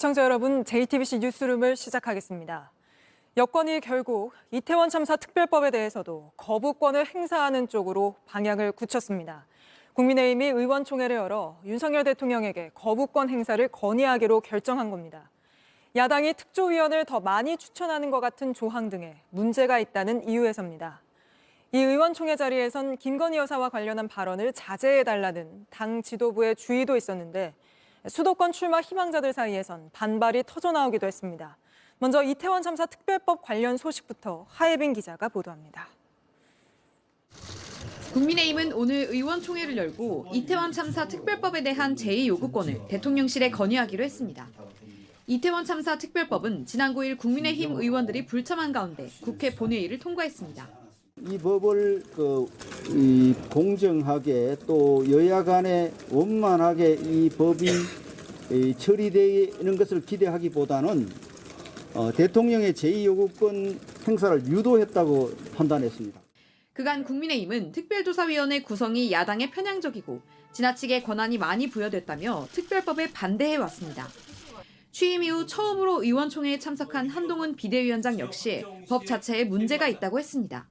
시청자 여러분, JTBC 뉴스룸을 시작하겠습니다. 여권이 결국 이태원 참사 특별법에 대해서도 거부권을 행사하는 쪽으로 방향을 굳혔습니다. 국민의힘이 의원총회를 열어 윤석열 대통령에게 거부권 행사를 건의하기로 결정한 겁니다. 야당이 특조위원을 더 많이 추천하는 것 같은 조항 등에 문제가 있다는 이유에서입니다. 이 의원총회 자리에선 김건희 여사와 관련한 발언을 자제해달라는 당 지도부의 주의도 있었는데 수도권 출마 희망자들 사이에선 반발이 터져나오기도 했습니다. 먼저 이태원 참사 특별법 관련 소식부터 하예빈 기자가 보도합니다. 국민의힘은 오늘 의원총회를 열고 이태원 참사 특별법에 대한 제2요구권을 대통령실에 건의하기로 했습니다. 이태원 참사 특별법은 지난 9일 국민의힘 의원들이 불참한 가운데 국회 본회의를 통과했습니다. 이 법을 공정하게 또 여야 간에 원만하게 이 법이 처리되는 것을 기대하기보다는 대통령의 제2요구권 행사를 유도했다고 판단했습니다. 그간 국민의힘은 특별조사위원회 구성이 야당에 편향적이고 지나치게 권한이 많이 부여됐다며 특별법에 반대해왔습니다. 취임 이후 처음으로 의원총회에 참석한 한동훈 비대위원장 역시 법 자체에 문제가 있다고 했습니다.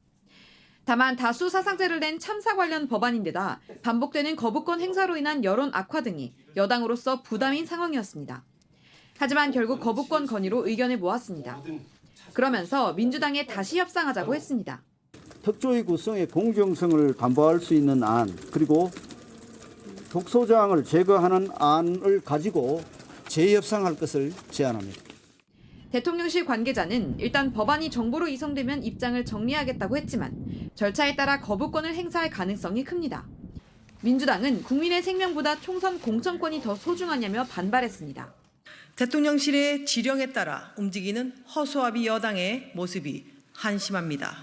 다만 다수 사상자를 낸 참사 관련 법안인데다 반복되는 거부권 행사로 인한 여론 악화 등이 여당으로서 부담인 상황이었습니다. 하지만 결국 거부권 건의로 의견을 모았습니다. 그러면서 민주당에 다시 협상하자고 했습니다. 특조위 구성의 공정성을 담보할 수 있는 안, 그리고 독소조항을 제거하는 안을 가지고 재협상할 것을 제안합니다. 대통령실 관계자는 일단 법안이 정부로 이송되면 입장을 정리하겠다고 했지만 절차에 따라 거부권을 행사할 가능성이 큽니다. 민주당은 국민의 생명보다 총선 공천권이 더 소중하냐며 반발했습니다. 대통령실의 지령에 따라 움직이는 허수아비 여당의 모습이 한심합니다.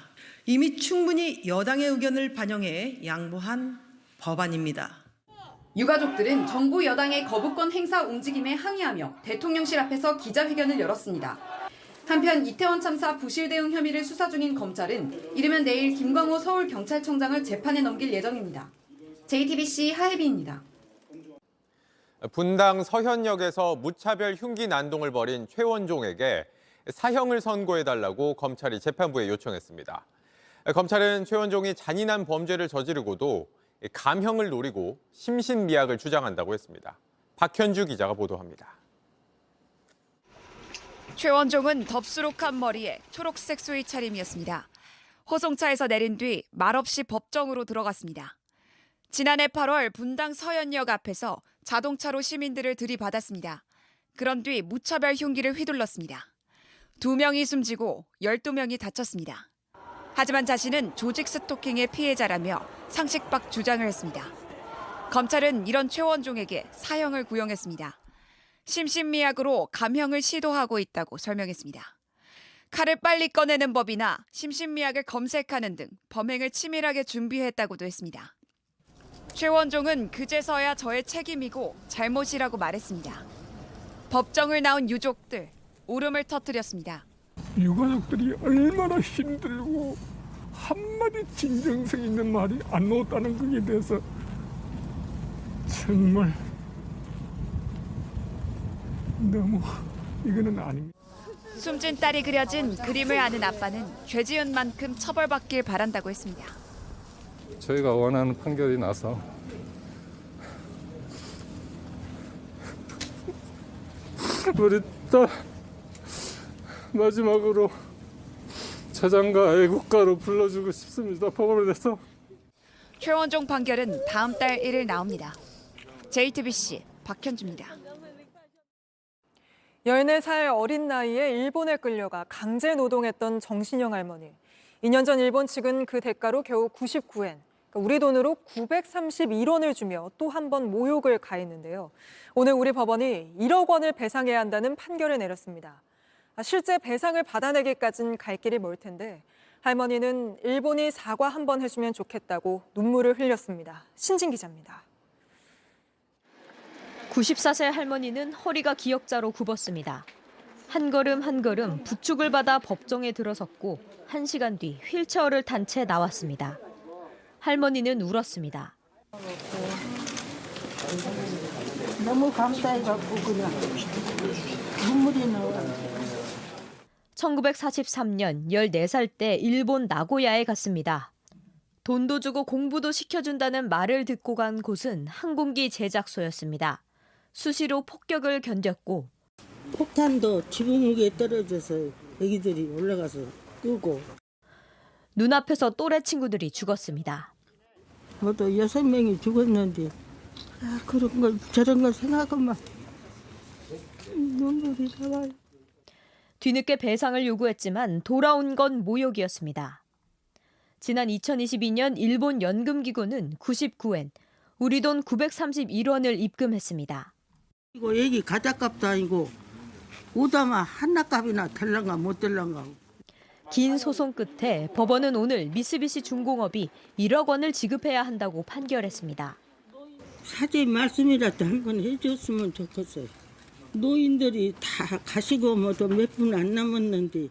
이미 충분히 여당의 의견을 반영해 양보한 법안입니다. 유가족들은 정부 여당의 거부권 행사 움직임에 항의하며 대통령실 앞에서 기자회견을 열었습니다. 한편 이태원 참사 부실 대응 혐의를 수사 중인 검찰은 이르면 내일 김광호 서울경찰청장을 재판에 넘길 예정입니다. JTBC 하예빈입니다. 분당 서현역에서 무차별 흉기 난동을 벌인 최원종에게 사형을 선고해달라고 검찰이 재판부에 요청했습니다. 검찰은 최원종이 잔인한 범죄를 저지르고도 감형을 노리고 심신미약을 주장한다고 했습니다. 박현주 기자가 보도합니다. 최원종은 덥수룩한 머리에 초록색 수의 차림이었습니다. 호송차에서 내린 뒤 말없이 법정으로 들어갔습니다. 지난해 8월 분당 서현역 앞에서 자동차로 시민들을 들이받았습니다. 그런 뒤 무차별 흉기를 휘둘렀습니다. 2명이 숨지고 12명이 다쳤습니다. 하지만 자신은 조직 스토킹의 피해자라며 상식 밖 주장을 했습니다. 검찰은 이런 최원종에게 사형을 구형했습니다. 심신미약으로 감형을 시도하고 있다고 설명했습니다. 칼을 빨리 꺼내는 법이나 심신미약을 검색하는 등 범행을 치밀하게 준비했다고도 했습니다. 최원종은 그제서야 저의 책임이고 잘못이라고 말했습니다. 법정을 나온 유족들, 울음을 터뜨렸습니다. 유가족들이 얼마나 힘들고 한마디 진정성 있는 말이 안 나왔다는 것에 대해서 정말 너무 이거는 아닙니다. 숨진 딸이 그려진 그림을 아는 아빠는 죄 지은 만큼 처벌받길 바란다고 했습니다. 저희가 원하는 판결이 나서 우리 딸 마지막으로 자장가 애국가로 불러주고 싶습니다. 법원에서. 최원종 판결은 다음 달 1일 나옵니다. JTBC 박현주입니다. 14살 어린 나이에 일본에 끌려가 강제 노동했던 정신영 할머니. 2년 전 일본 측은 그 대가로 겨우 99엔, 우리 돈으로 931원을 주며 또 한 번 모욕을 가했는데요. 오늘 우리 법원이 1억 원을 배상해야 한다는 판결을 내렸습니다. 실제 배상을 받아내기까지는 갈 길이 멀 텐데 할머니는 일본이 사과 한 번 해주면 좋겠다고 눈물을 흘렸습니다. 신진 기자입니다. 94세 할머니는 허리가 기역자로 굽었습니다. 한 걸음 한 걸음 부축을 받아 법정에 들어섰고 1시간 뒤 휠체어를 탄 채 나왔습니다. 할머니는 울었습니다. 너무 감사해갖고 그냥 눈물이 나와. 1943년 14살 때 일본 나고야에 갔습니다. 돈도 주고 공부도 시켜준다는 말을 듣고 간 곳은 항공기 제작소였습니다. 수시로 폭격을 견뎠고 폭탄도 지붕 위에 떨어져서 애기들이 올라가서 끄고 눈앞에서 또래 친구들이 죽었습니다. 모두 6명이 죽었는데 그런 걸 저런 걸 생각하면 눈물이 나와요. 뒤늦게 배상을 요구했지만 돌아온 건 모욕이었습니다. 지난 2022년 일본 연금기구는 99엔, 우리 돈 931원을 입금했습니다. 이거 애기 가자값도 아니고 오다마 한나값이나 될랑가 못 될랑가. 긴 소송 끝에 법원은 오늘 미쓰비시 중공업이 1억 원을 지급해야 한다고 판결했습니다. 사죄 말씀이라도 한 번 해줬으면 좋겠어요. 노인들이 다 가시고 뭐도 몇 분 안 남았는데.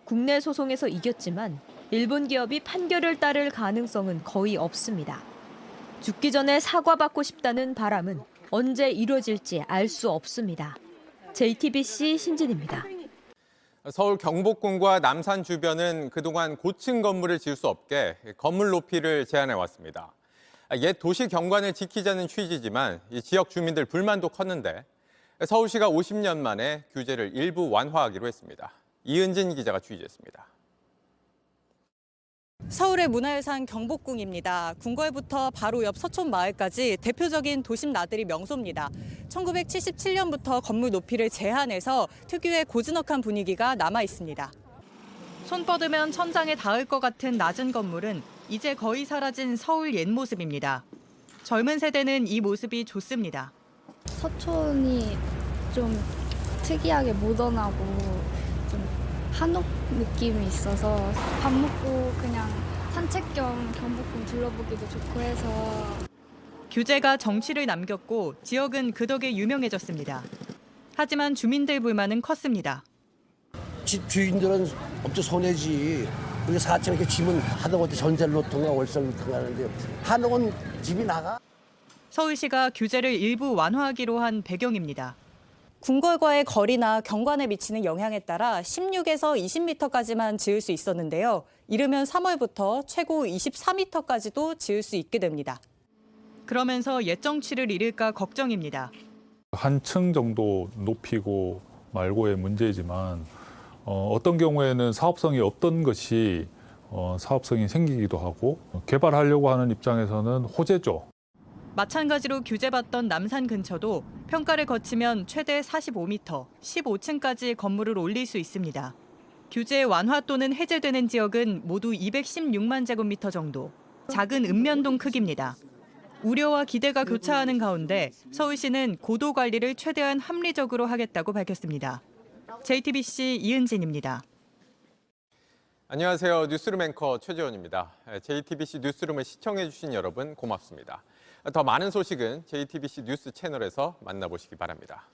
국내 소송에서 이겼지만 일본 기업이 판결을 따를 가능성은 거의 없습니다. 죽기 전에 사과받고 싶다는 바람은 언제 이루어질지 알 수 없습니다. JTBC 신진입니다. 서울 경복궁과 남산 주변은 그동안 고층 건물을 지을 수 없게 건물 높이를 제한해 왔습니다. 옛 도시 경관을 지키자는 취지지만 이 지역 주민들 불만도 컸는데 서울시가 50년 만에 규제를 일부 완화하기로 했습니다. 이은진 기자가 취재했습니다. 서울의 문화유산 경복궁입니다. 궁궐부터 바로 옆 서촌마을까지 대표적인 도심 나들이 명소입니다. 1977년부터 건물 높이를 제한해서 특유의 고즈넉한 분위기가 남아 있습니다. 손 뻗으면 천장에 닿을 것 같은 낮은 건물은 이제 거의 사라진 서울 옛 모습입니다. 젊은 세대는 이 모습이 좋습니다. 서촌이 좀 특이하게 모던하고 좀 한옥 느낌이 있어서 밥 먹고 그냥 산책 겸 경복궁 둘러보기도 좋고 해서. 규제가 정취를 남겼고 지역은 그 덕에 유명해졌습니다. 하지만 주민들 불만은 컸습니다. 집 주인들은 엄청 손해지. 우리 4천 이렇게 집은 하다못해 전설로통이나 월설로통 하는데 한옥은 집이 나가. 서울시가 규제를 일부 완화하기로 한 배경입니다. 궁궐과의 거리나 경관에 미치는 영향에 따라 16에서 20m까지만 지을 수 있었는데요. 이르면 3월부터 최고 24m까지도 지을 수 있게 됩니다. 그러면서 옛 정취를 잃을까 걱정입니다. 한 층 정도 높이고 말고의 문제이지만 어떤 경우에는 사업성이 없던 것이 사업성이 생기기도 하고 개발하려고 하는 입장에서는 호재죠. 마찬가지로 규제받던 남산 근처도 평가를 거치면 최대 45m, 15층까지 건물을 올릴 수 있습니다. 규제 완화 또는 해제되는 지역은 모두 216만 제곱미터 정도, 작은 읍면동 크기입니다. 우려와 기대가 교차하는 가운데 서울시는 고도 관리를 최대한 합리적으로 하겠다고 밝혔습니다. JTBC 이은진입니다. 안녕하세요. 뉴스룸 앵커 최재원입니다. JTBC 뉴스룸을 시청해 주신 여러분 고맙습니다. 더 많은 소식은 JTBC 뉴스 채널에서 만나보시기 바랍니다.